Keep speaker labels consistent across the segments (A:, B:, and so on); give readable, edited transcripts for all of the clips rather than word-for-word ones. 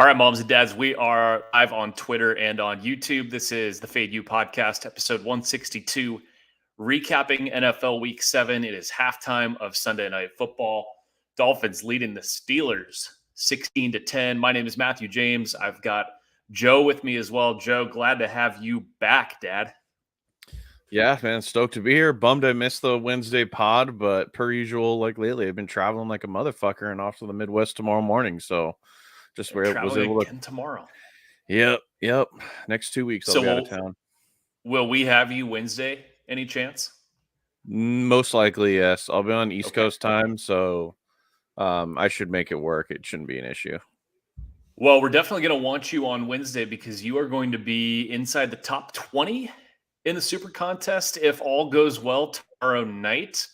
A: All right, moms and dads, we are live on Twitter and on YouTube. This is the Fade You podcast, episode 162, recapping NFL Week 7. It is halftime of Sunday Night Football. Dolphins leading the Steelers 16-10. My name is Matthew James. I've got Joe with me as well. Joe, glad to have you back, Dad.
B: Yeah, man, stoked to be here. Bummed I missed the Wednesday pod, but per usual, like lately, I've been traveling like a motherfucker and off to the Midwest tomorrow morning. So just was
A: Traveling
B: able
A: again tomorrow.
B: Yep. Next 2 weeks I'll be out of town.
A: Will we have you Wednesday? Any chance?
B: Most likely, yes. I'll be on East Coast time, so I should make it work. It shouldn't be an issue.
A: Well, we're definitely going to want you on Wednesday because you are going to be inside the top 20 in the Super Contest if all goes well tomorrow night.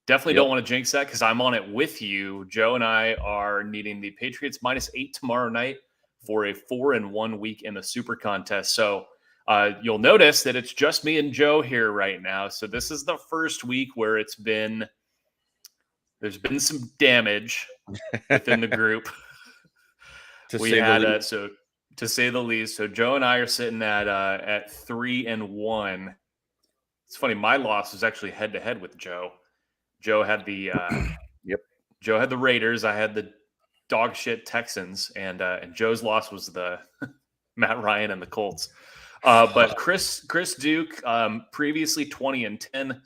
A: Definitely don't want to jinx that because I'm on it with you. Joe and I are needing the Patriots -8 tomorrow night for a 4-1 week in the Super Contest. So you'll notice that it's just me and Joe here right now. So this is the first week where there's been some damage within the group. To say the least. So Joe and I are sitting at 3-1. It's funny. My loss was actually head to head with Joe. Joe had the Joe had the Raiders. I had the dog shit Texans, and Joe's loss was the Matt Ryan and the Colts. But Chris Duke, previously 20-10,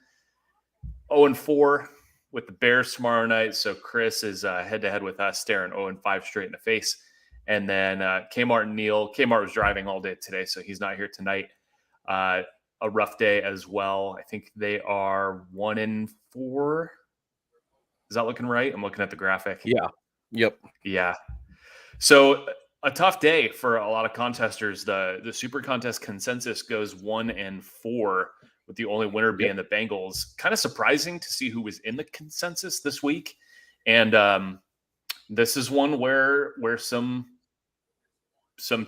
A: 0-4 with the Bears tomorrow night. So Chris is head to head with us, staring 0-5 straight in the face. And then Kmart and Neil. Kmart was driving all day today, so he's not here tonight. A rough day as well. I think they are 1-4. Is that looking right? I'm looking at the graphic.
B: Yeah. Yep.
A: Yeah. So a tough day for a lot of contesters. The Super Contest consensus goes 1-4, with the only winner being the Bengals. Kind of surprising to see who was in the consensus this week. And this is one where some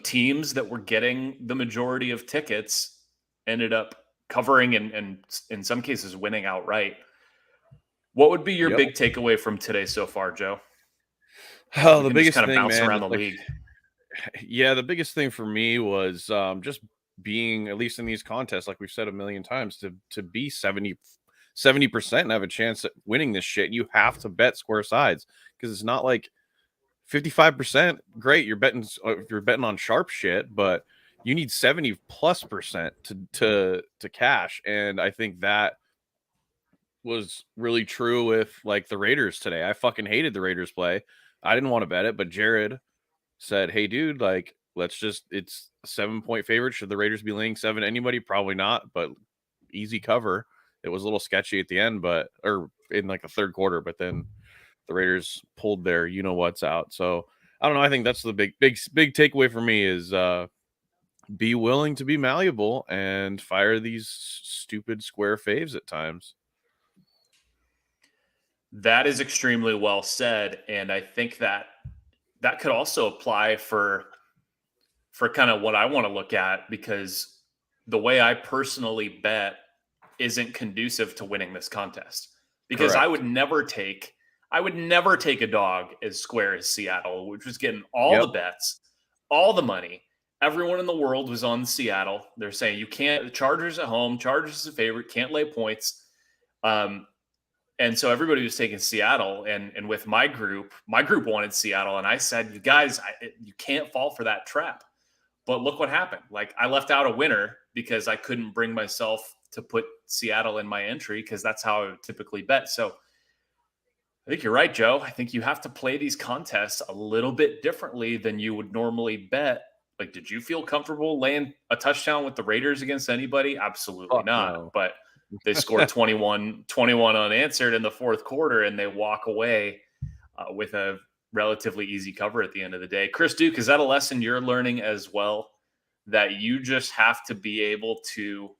A: teams that were getting the majority of tickets ended up covering and in some cases winning outright. What would be your big takeaway from today so far, Joe?
B: Oh, the biggest
A: kind of
B: thing,
A: bounce
B: man,
A: around the league.
B: Yeah, the biggest thing for me was just being, at least in these contests, like we've said a million times, to be 70% and have a chance at winning this shit. You have to bet square sides, because it's not like 55%. Great, you're betting on sharp shit, but you need 70+% to cash. And I think that was really true with like the Raiders today. I fucking hated the Raiders play. I didn't want to bet it, but Jared said, "Hey dude, like it's a 7-point favorite. Should the Raiders be laying 7 anybody? Probably not, but easy cover." It was a little sketchy at the end, or in like the third quarter, but then the Raiders pulled their what's out. So I don't know. I think that's the big takeaway for me is be willing to be malleable and fire these stupid square faves at times.
A: That is extremely well said. And I think that could also apply for kind of what I want to look at, because the way I personally bet isn't conducive to winning this contest, because
B: Correct.
A: I would never take a dog as square as Seattle, which was getting all the bets, all the money. Everyone in the world was on Seattle. They're saying you can't, the Chargers at home, Chargers is a favorite, can't lay points. And so everybody was taking Seattle, and with my group wanted Seattle. And I said, you guys, you can't fall for that trap. But look what happened. Like, I left out a winner because I couldn't bring myself to put Seattle in my entry, because that's how I would typically bet. So I think you're right, Joe. I think you have to play these contests a little bit differently than you would normally bet. Like, did you feel comfortable laying a touchdown with the Raiders against anybody? Absolutely not.
B: No.
A: But they scored 21 unanswered in the fourth quarter, and they walk away with a relatively easy cover at the end of the day. Chris Duke, is that a lesson you're learning as well, that you just have to be able to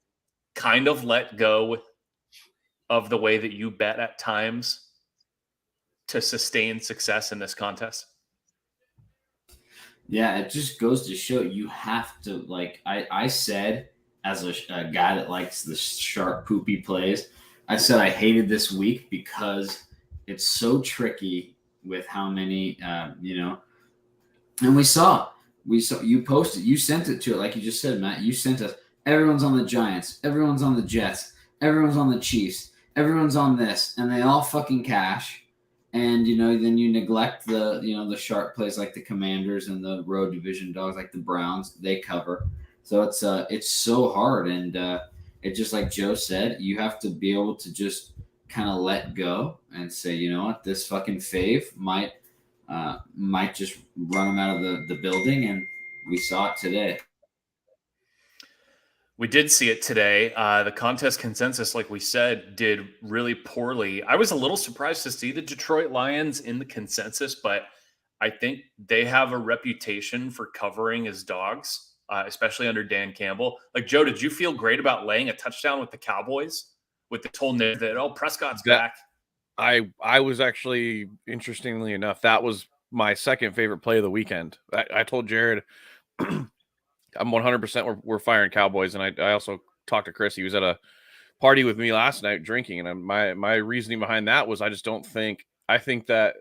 A: kind of let go of the way that you bet at times to sustain success in this contest?
C: Yeah, it just goes to show you have to, like I said, as a guy that likes the sharp, poopy plays, I said I hated this week because it's so tricky with how many, And we saw you posted, you sent it to it, like you just said, Matt. You sent us. Everyone's on the Giants. Everyone's on the Jets. Everyone's on the Chiefs. Everyone's on this, and they all fucking cash. And then you neglect the sharp plays like the Commanders and the road division dogs like the Browns. They cover. So it's so hard, and it's just like Joe said, you have to be able to just kind of let go and say, you know what, this fucking fave might just run them out of the building, and we saw it today.
A: We did see it today. The contest consensus, like we said, did really poorly. I was a little surprised to see the Detroit Lions in the consensus, but I think they have a reputation for covering as dogs, especially under Dan Campbell. Like, Joe, did you feel great about laying a touchdown with the Cowboys with the whole narrative that, Prescott's back?
B: I was actually, interestingly enough, that was my second favorite play of the weekend. I told Jared I'm 100% we're firing Cowboys, and I also talked to Chris. He was at a party with me last night drinking, and my reasoning behind that was I think that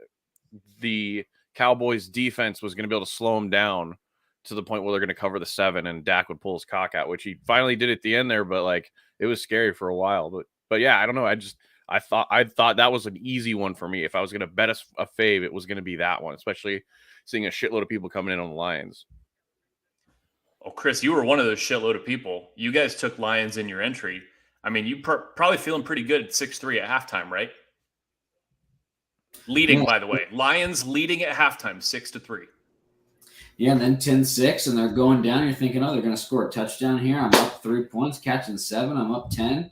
B: the Cowboys defense was going to be able to slow them down to the point where they're going to cover the 7 and Dak would pull his cock out, which he finally did at the end there, but like it was scary for a while. But yeah, I don't know. I thought that was an easy one for me. If I was going to bet a fave, it was going to be that one, especially seeing a shitload of people coming in on the Lions.
A: Oh, Chris, you were one of those shitload of people. You guys took Lions in your entry. I mean, you probably feeling pretty good at 6-3 at halftime, right? Leading, by the way. Lions leading at halftime, 6-3.
C: Yeah, and then 10-6, and they're going down. You're thinking, they're going to score a touchdown here. I'm up 3 points, catching 7. I'm up 10.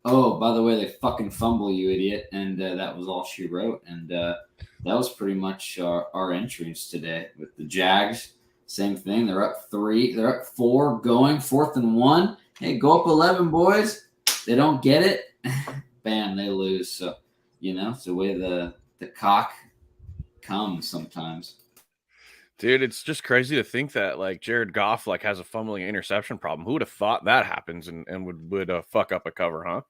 C: Oh, by the way, they fucking fumble, you idiot. And that was all she wrote. And that was pretty much our entries today with the Jags. Same thing. They're up 3. They're up 4 going. 4th and 1. Hey, go up 11, boys. They don't get it. Bam, they lose. So, it's the way the cock comes sometimes.
B: Dude, it's just crazy to think that like Jared Goff like has a fumbling interception problem. Who would have thought that happens and would fuck up a cover, huh?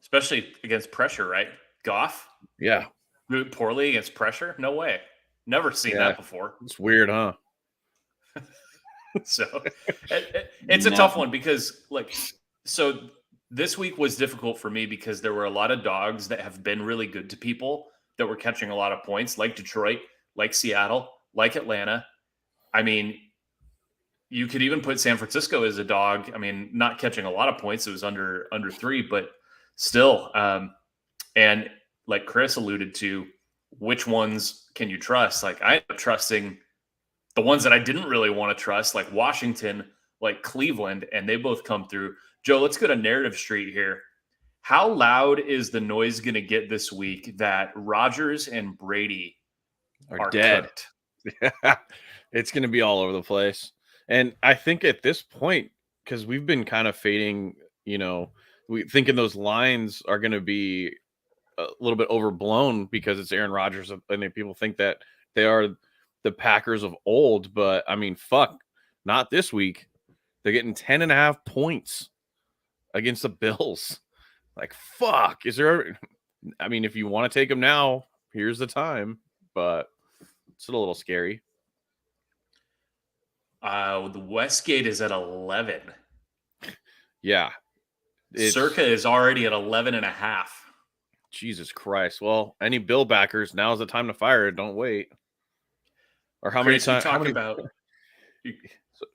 A: Especially against pressure, right? Goff?
B: Yeah.
A: Do it poorly against pressure? No way. Never seen that before.
B: It's weird, huh?
A: So it's a tough one because so this week was difficult for me because there were a lot of dogs that have been really good to people that were catching a lot of points, like Detroit, like Seattle, like Atlanta. I mean, you could even put San Francisco as a dog. I mean, not catching a lot of points. It was under 3, but still. And like Chris alluded to, which ones can you trust? Like I ended up trusting the ones that I didn't really want to trust, like Washington, like Cleveland, and they both come through. Joe, let's go to Narrative Street here. How loud is the noise going to get this week that Rodgers and Brady are dead?
B: It's going to be all over the place. And I think at this point, because we've been kind of fading, we thinking those lines are going to be a little bit overblown because it's Aaron Rodgers, and people think that they are the Packers of old. But I mean, fuck, not this week. They're getting 10.5 points against the Bills. Like, fuck. If you want to take them now, here's the time. But it's a little scary.
A: The Westgate is at 11.
B: Yeah.
A: Circa is already at 11.5.
B: Jesus Christ. Well, any Bill backers, now's the time to fire it. Don't wait. Or how
A: Chris,
B: many times?
A: Talk about.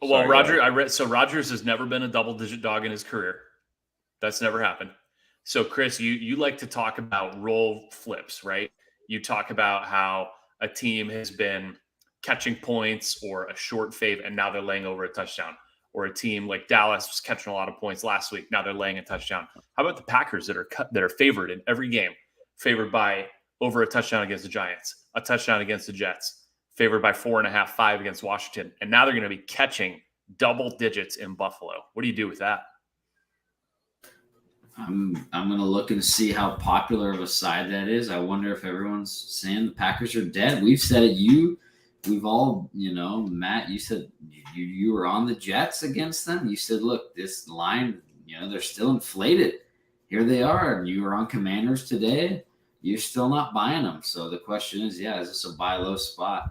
A: Well, Rodgers has never been a double-digit dog in his career. That's never happened. So, Chris, you like to talk about role flips, right? You talk about how a team has been catching points or a short fave, and now they're laying over a touchdown. Or a team like Dallas was catching a lot of points last week. Now they're laying a touchdown. How about the Packers that are favored in every game? Favored by over a touchdown against the Giants, a touchdown against the Jets, favored by 4.5, 5 against Washington. And now they're going to be catching double digits in Buffalo. What do you do with that?
C: I'm going to look and see how popular of a side that is. I wonder if everyone's saying the Packers are dead. We've said it. We've all, Matt, you said you were on the Jets against them. You said, look, this line, they're still inflated. Here they are. You were on Commanders today. You're still not buying them. So the question is, is this a buy low spot?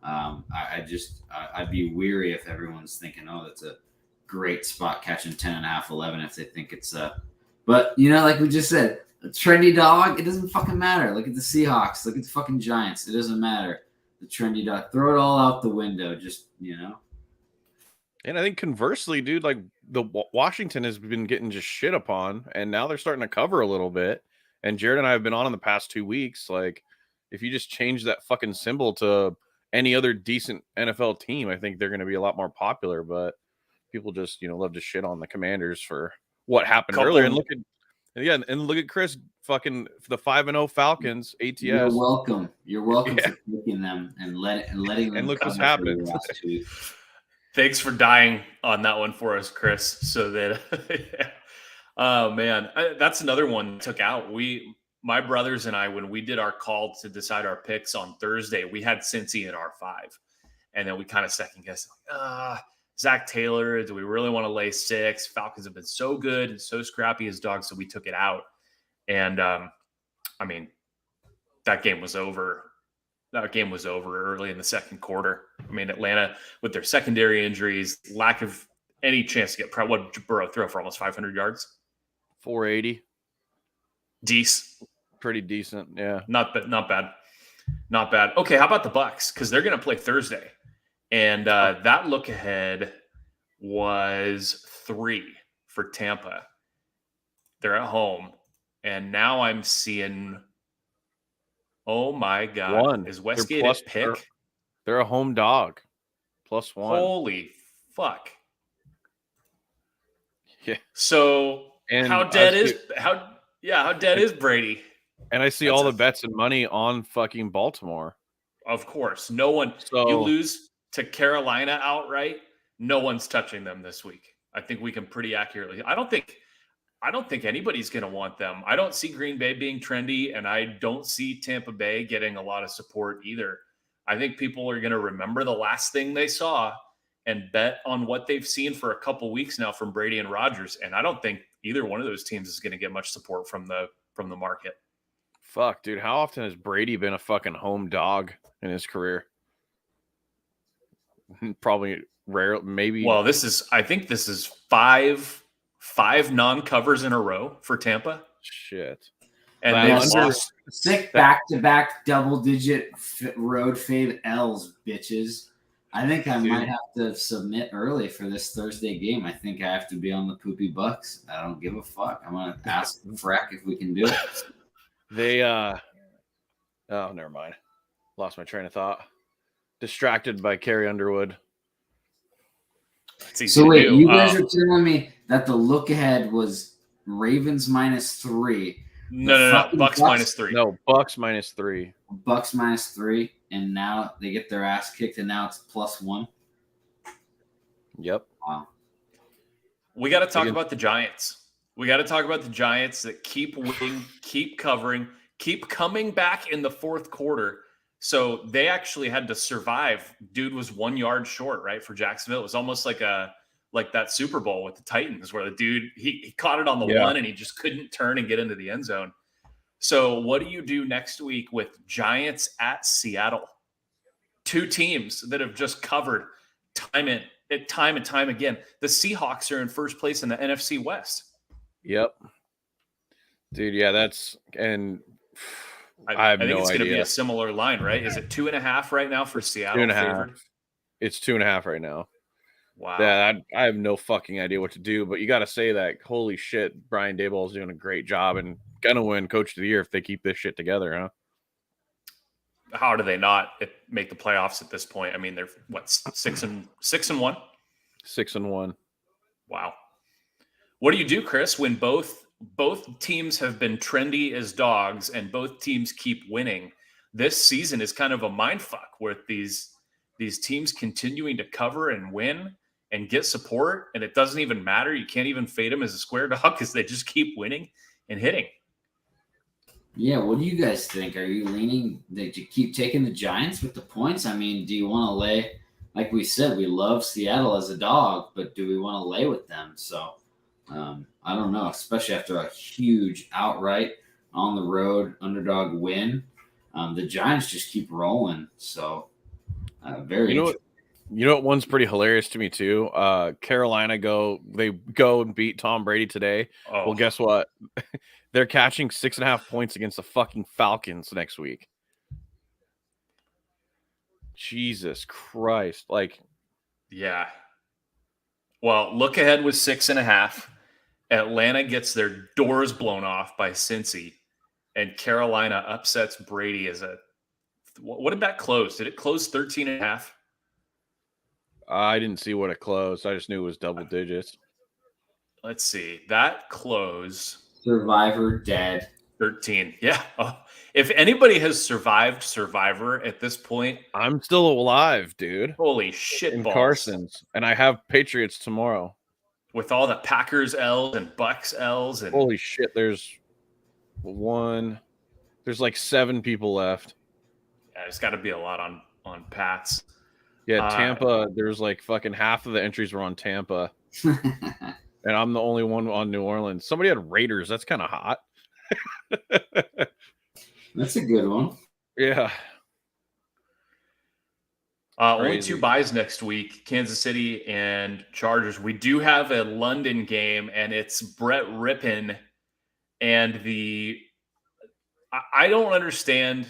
C: I'd be weary if everyone's thinking, oh, that's a great spot catching 10.5, 11 if they think it's but like we just said, a trendy dog, it doesn't fucking matter. Look at the Seahawks, look at the fucking Giants. It doesn't matter. The trendy dog, throw it all out the window. Just
B: And I think conversely, dude, like the Washington has been getting just shit upon, and now they're starting to cover a little bit. And Jared and I have been on in the past 2 weeks. Like, if you just change that fucking symbol to any other decent NFL team, I think they're going to be a lot more popular. But people just, love to shit on the Commanders for what happened earlier. And look at Chris fucking the 5-0 Falcons ATS.
C: You're welcome. You're welcome for picking them and letting them.
B: And look what's happened.
A: Thanks for dying on that one for us, Chris. So that, oh man, that's another one that took out. My brothers and I, when we did our call to decide our picks on Thursday, we had Cincy at R5, and then we kind of second guessed. Zach Taylor, do we really want to lay 6? Falcons have been so good and so scrappy as dogs, so we took it out. And I mean, that game was over. That game was over early in the second quarter. I mean, Atlanta, with their secondary injuries, lack of any chance to get what did Burrow throw for almost 500 yards?
B: 480.
A: Decent.
B: Pretty decent, yeah.
A: Not bad. Okay, how about the Bucs? Because they're going to play Thursday. And that look ahead was 3 for Tampa. They're at home. And now I'm seeing, oh my God.
B: 1.
A: Is Westgate a pick?
B: They're a home dog. +1.
A: Holy fuck.
B: Yeah.
A: So how dead is Brady?
B: And I see all the bets and money on fucking Baltimore.
A: Of course. No one. So, you lose to Carolina outright, no one's touching them this week. I think we can pretty accurately. I don't think anybody's going to want them. I don't see Green Bay being trendy, and I don't see Tampa Bay getting a lot of support either. I think people are going to remember the last thing they saw and bet on what they've seen for a couple weeks now from Brady and Rodgers. And I don't think either one of those teams is going to get much support from the market.
B: Fuck, dude. How often has Brady been a fucking home dog in his career? Probably rare, maybe.
A: Well, I think this is five non-covers in a row for Tampa.
B: Shit.
A: And they
C: lost 6 back-to-back double-digit road fade L's, bitches. I think I might have to submit early for this Thursday game. I think I have to be on the poopy Bucks. I don't give a fuck. I'm going to ask Freck if we can do it.
B: They, oh, never mind. Lost my train of thought. Distracted by Carrie Underwood.
C: So wait, you guys are telling me that the look ahead was Ravens -3.
A: No, Bucks -3.
B: No, Bucks -3.
C: Bucks -3, and now they get their ass kicked, and now it's +1.
B: Yep.
C: Wow.
A: We got to talk about the Giants. We got to talk about the Giants that keep winning, keep covering, keep coming back in the fourth quarter. So they actually had to survive. Dude was 1 yard short, right, for Jacksonville. It was almost like that Super Bowl with the Titans where the dude, he caught it on the 1 and he just couldn't turn and get into the end zone. So what do you do next week with Giants at Seattle? 2 teams that have just covered time and time again. The Seahawks are in first place in the NFC West.
B: Yep. Dude, yeah,
A: I think it's going to be a similar line, right? Is it 2.5 right now for Seattle?
B: 2.5. It's 2.5 right now.
A: Wow.
B: Yeah, I have no fucking idea what to do, but you got to say that, holy shit, Brian Daboll is doing a great job and going to win Coach of the Year if they keep this shit together, huh?
A: How do they not make the playoffs at this point? I mean, they're what, 6-1?
B: 6-1.
A: Wow. What do you do, Chris, when both teams have been trendy as dogs and both teams keep winning? This season is kind of a mindfuck with these teams continuing to cover and win and get support, and it doesn't even matter. You can't even fade them as a square dog because they just keep winning and hitting.
C: Yeah, what do you guys think? Are you leaning that you keep taking the Giants with the points? I mean, do you want to lay, like we said, we love Seattle as a dog, but do we want to lay with them? So I don't know, especially after a huge outright on the road underdog win. The Giants just keep rolling. So Very
B: You know what one's pretty hilarious to me too? Carolina go and beat Tom Brady today.
A: Oh,
B: Well, guess what? They're catching 6.5 points against the fucking Falcons next week. Jesus Christ. Like,
A: yeah. Well, look ahead with 6.5. Atlanta gets their doors blown off by Cincy, and Carolina upsets Brady as a. What did that close? Did it close 13.5?
B: I didn't see what it closed. I just knew it was double digits.
A: Let's see. That closed
C: Survivor dead.
A: 13. Yeah. Oh, if anybody has survived Survivor at this point,
B: I'm still alive, dude.
A: holy shit
B: In
A: balls.
B: Carson's, and I have Patriots tomorrow.
A: With all the Packers L's and Bucks L's and
B: Holy shit, there's like 7 people left.
A: yeah, there's got to be a lot on Pats.
B: Yeah, Tampa, there's like fucking half of the entries were on Tampa. And I'm the only one on New Orleans. Somebody had Raiders. That's kind of hot.
C: That's a good one.
B: Yeah.
A: Only 2 buys next week, Kansas City and Chargers. We do have a London game, and it's Brett Rippon and I don't understand.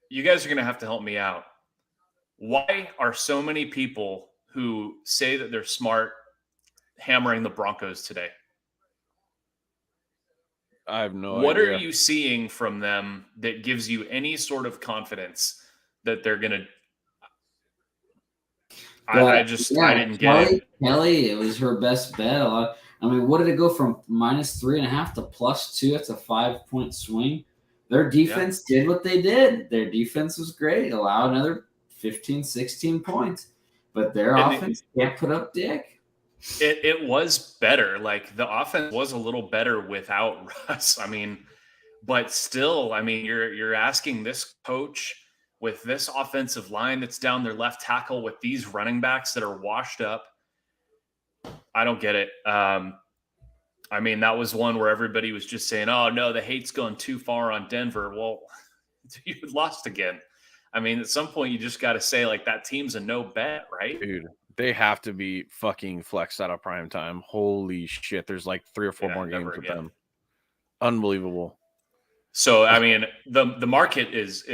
A: You guys are going to have to help me out. Why are so many people who say that they're smart hammering the Broncos today?
B: I have no
A: idea. What are you seeing from them that gives you any sort of confidence that they're going to I didn't get it.
C: Kelly, it was her best bet. I mean, what did it go from -3.5 to +2? That's a 5-point swing. Their defense did what they did. Their defense was great. Allowed another 15, 16 points. But their offense can't put up dick.
A: It was better. Like, the offense was a little better without Russ. I mean, but still, I mean, you're asking this coach with this offensive line that's down their left tackle with these running backs that are washed up. I don't get it. I mean, that was one where everybody was just saying, oh, no, the hate's gone too far on Denver. Well, you lost again. I mean, at some point, you just got to say, like, that team's a no bet, right?
B: Dude, they have to be fucking flexed out of prime time. Holy shit. There's like 3 or 4 more games with them. Unbelievable.
A: So, I mean, the market is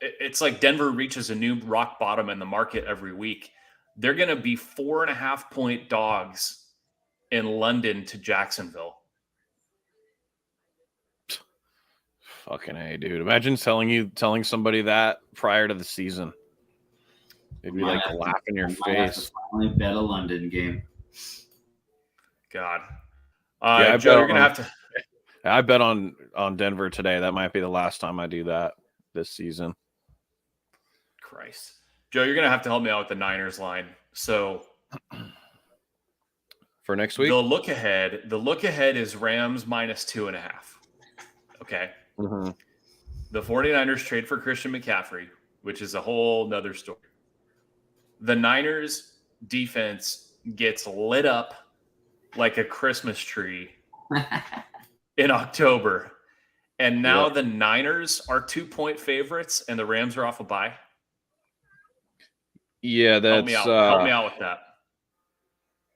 A: it's like Denver reaches a new rock bottom in the market every week. They're going to be 4.5-point dogs in London to Jacksonville.
B: Fucking A, dude. Imagine telling somebody that prior to the season. It'd be like laughing in your face.
C: Finally bet a London game.
A: God.
B: Joe,
A: you're going to have to.
B: I bet on Denver today. That might be the last time I do that this season.
A: Christ. Joe, you're going to have to help me out with the Niners line. So
B: for next week,
A: the look ahead is Rams -2.5. Okay.
B: Mm-hmm.
A: The 49ers trade for Christian McCaffrey, which is a whole nother story. The Niners defense gets lit up like a Christmas tree in October. And now the Niners are 2-point favorites and the Rams are off a bye.
B: Yeah,
A: help me out with that.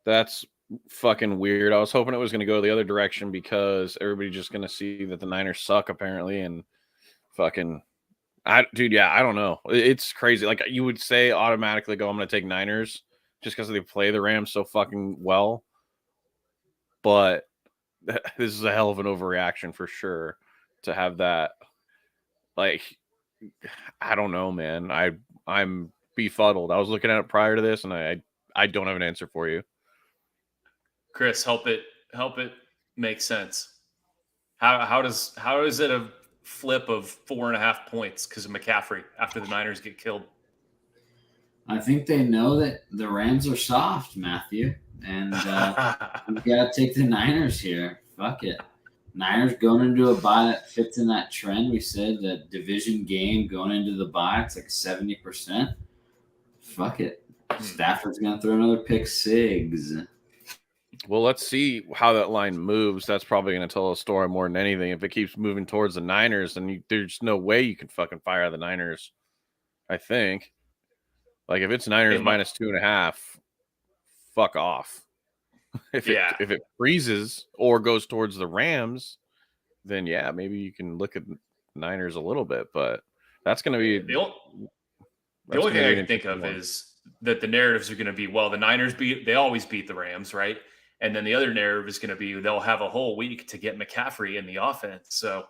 B: That's fucking weird. I was hoping it was going to go the other direction because everybody's just going to see that the Niners suck apparently, and fucking, I don't know. It's crazy. Like, you would say automatically, I'm going to take Niners just because they play the Rams so fucking well. But this is a hell of an overreaction for sure to have that. Like, I don't know, man. I'm befuddled. I was looking at it prior to this, and I don't have an answer for you.
A: Chris, help it make sense. How is it a flip of 4.5 points because of McCaffrey after the Niners get killed?
C: I think they know that the Rams are soft, Matthew, and you got to take the Niners here. Fuck it. Niners going into a bye that fits in that trend. We said that division game going into the bye, it's like 70%. Fuck it. Stafford's going to throw another pick six.
B: Well, let's see how that line moves. That's probably going to tell a story more than anything. If it keeps moving towards the Niners, then there's no way you can fucking fire the Niners, I think. Like if it's Niners minus 2.5, fuck off. If it freezes or goes towards the Rams, then yeah, maybe you can look at Niners a little bit, but that's going to be
A: the only thing I can think of is that the narratives are going to be, well, the Niners they always beat the Rams, right? And then the other narrative is going to be they'll have a whole week to get McCaffrey in the offense. So,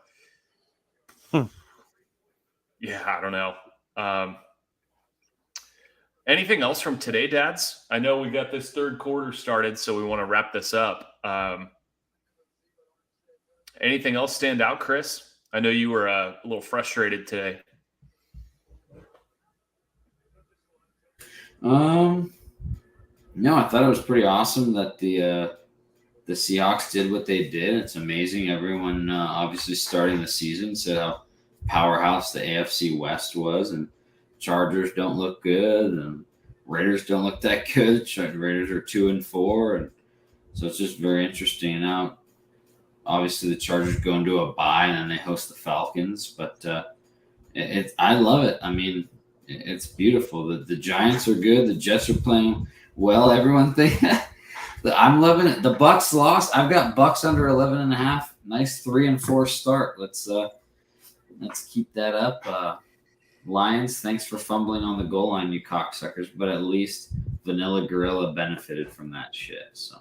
A: yeah, I don't know. Anything else from today, dads? I know we got this third quarter started, so we want to wrap this up. Anything else stand out, Chris? I know you were a little frustrated today.
C: No, I thought it was pretty awesome that the Seahawks did what they did. It's amazing. Everyone obviously starting the season said how powerhouse the AFC West was, and Chargers don't look good, and Raiders don't look that good. Raiders are 2-4, and so it's just very interesting. Now, obviously, the Chargers go into a bye, and then they host the Falcons, but I love it. I mean, it's beautiful. The Giants are good. The Jets are playing well. Everyone think I'm loving it. The Bucks lost. I've got Bucks under 11.5. Nice 3-4 start. Let's keep that up. Lions, thanks for fumbling on the goal line, you cocksuckers. But at least Vanilla Gorilla benefited from that shit. So.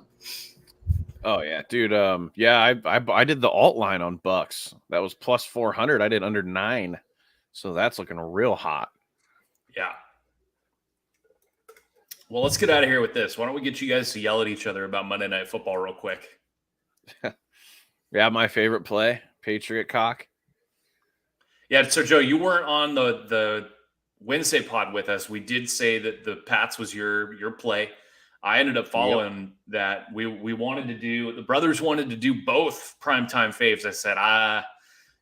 B: Oh yeah, dude. Yeah, I did the alt line on Bucks. That was plus 400. I did under 9, so that's looking real hot.
A: Yeah. Well, let's get out of here with this. Why don't we get you guys to yell at each other about Monday Night Football real quick?
B: Yeah, my favorite play, Patriot cock.
A: Yeah, so Joe, you weren't on the Wednesday pod with us. We did say that the Pats was your play. I ended up following that. We wanted to do, the brothers wanted to do both primetime faves. I said,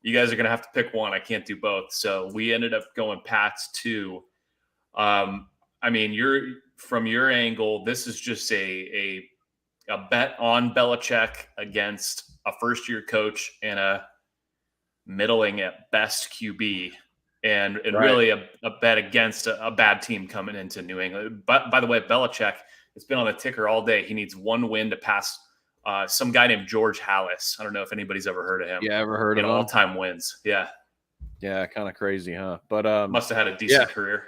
A: you guys are going to have to pick one. I can't do both. So we ended up going Pats too. I mean, from your angle, this is just a bet on Belichick against a first-year coach and a middling at best QB, and right. Really a bet against a bad team coming into New England. But by the way, Belichick, it's been on the ticker all day. He needs one win to pass some guy named George Halas. I don't know if anybody's ever heard of him.
B: Yeah, ever heard of him?
A: All-time wins. Yeah.
B: Yeah, kind of crazy, huh? But
A: must have had a decent career.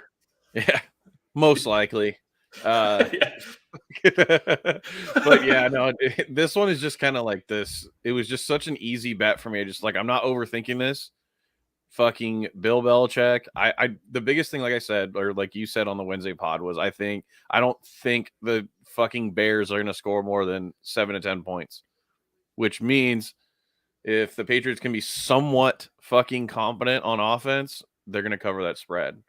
B: Yeah, most likely. But yeah, no, this one is just kind of like this. It was just such an easy bet for me. Just like, I'm not overthinking this. Fucking Bill Belichick. The biggest thing, like I said, or like you said on the Wednesday pod, was I don't think the fucking Bears are going to score more than 7 to 10 points, which means if the Patriots can be somewhat fucking competent on offense, they're going to cover that spread.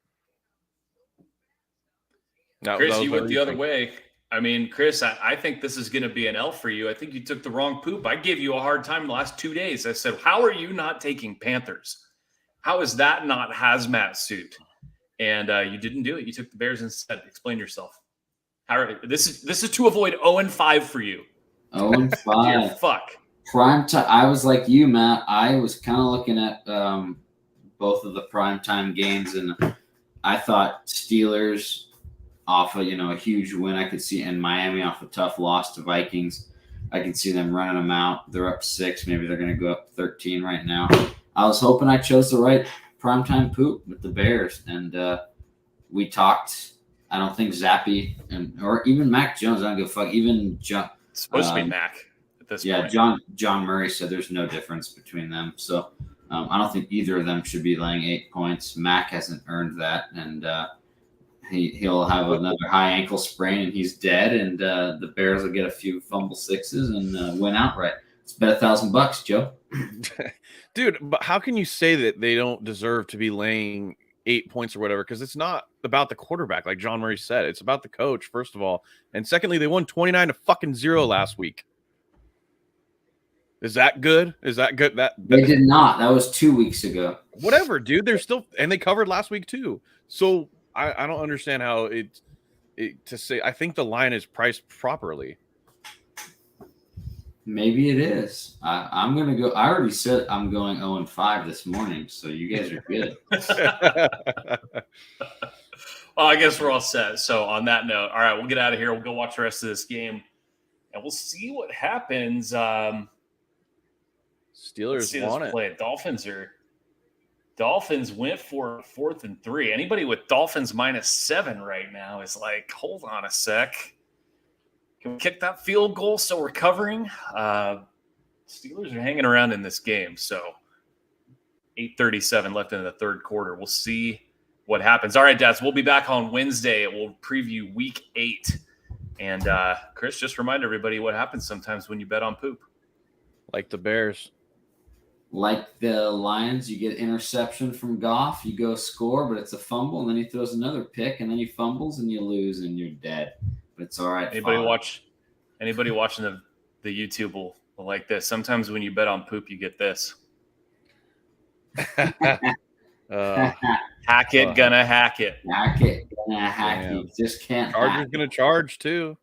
A: Chris, you went the other way. I mean, Chris, I think this is going to be an L for you. I think you took the wrong poop. I gave you a hard time the last 2 days. I said, how are you not taking Panthers? How is that not hazmat suit? And you didn't do it. You took the Bears instead. Explain yourself. This is to avoid 0-5 for you.
C: 0-5.
A: Fuck.
C: Prime time. I was like you, Matt. I was kind of looking at both of the primetime games, and I thought Steelers off a huge win I could see, and Miami off a tough loss to Vikings. I can see them running them out. They're up 6. Maybe they're going to go up 13 right now. I was hoping I chose the right primetime poop with the Bears, and we talked. I don't think Zappy or even Mac Jones. I don't give a fuck. Even John.
A: It's supposed to be Mac at this point.
C: Yeah, John Murray said there's no difference between them. So I don't think either of them should be laying 8 points. Mac hasn't earned that, and he'll have another high ankle sprain, and he's dead. And the Bears will get a few fumble sixes and win outright. It's bet $1,000, Joe.
B: Dude, but how can you say that they don't deserve to be laying 8 points or whatever? Because it's not about the quarterback, like John Murray said. It's about the coach, first of all, and secondly, they won 29-0 last week. Is that good? Is that good?
C: They did not. That was 2 weeks ago.
B: Whatever, dude. They're still, and they covered last week too. So I don't understand how it to say. I think the line is priced properly.
C: Maybe it is. I'm going to go. I already said I'm going 0-5 this morning, so you guys are good.
A: Well, I guess we're all set. So on that note, all right, we'll get out of here. We'll go watch the rest of this game, and we'll see what happens.
B: Steelers won it.
A: Play. Dolphins went for 4th and 3. Anybody with Dolphins -7 right now is like, hold on a sec. Can we kick that field goal so we're covering? Steelers are hanging around in this game. So 8:37 left in the third quarter. We'll see what happens. All right, Dads, we'll be back on Wednesday. We'll preview week 8. And Chris, just remind everybody what happens sometimes when you bet on poop.
B: Like the Bears.
C: Like the Lions, you get interception from Goff, you go score, but it's a fumble, and then he throws another pick, and then he fumbles, and you lose, and you're dead. But it's all right.
A: Anybody watching the YouTube will like this. Sometimes when you bet on poop, you get this. Hack it, gonna hack it.
C: Hack it, gonna hack it. Just can't.
B: Charger's gonna charge too.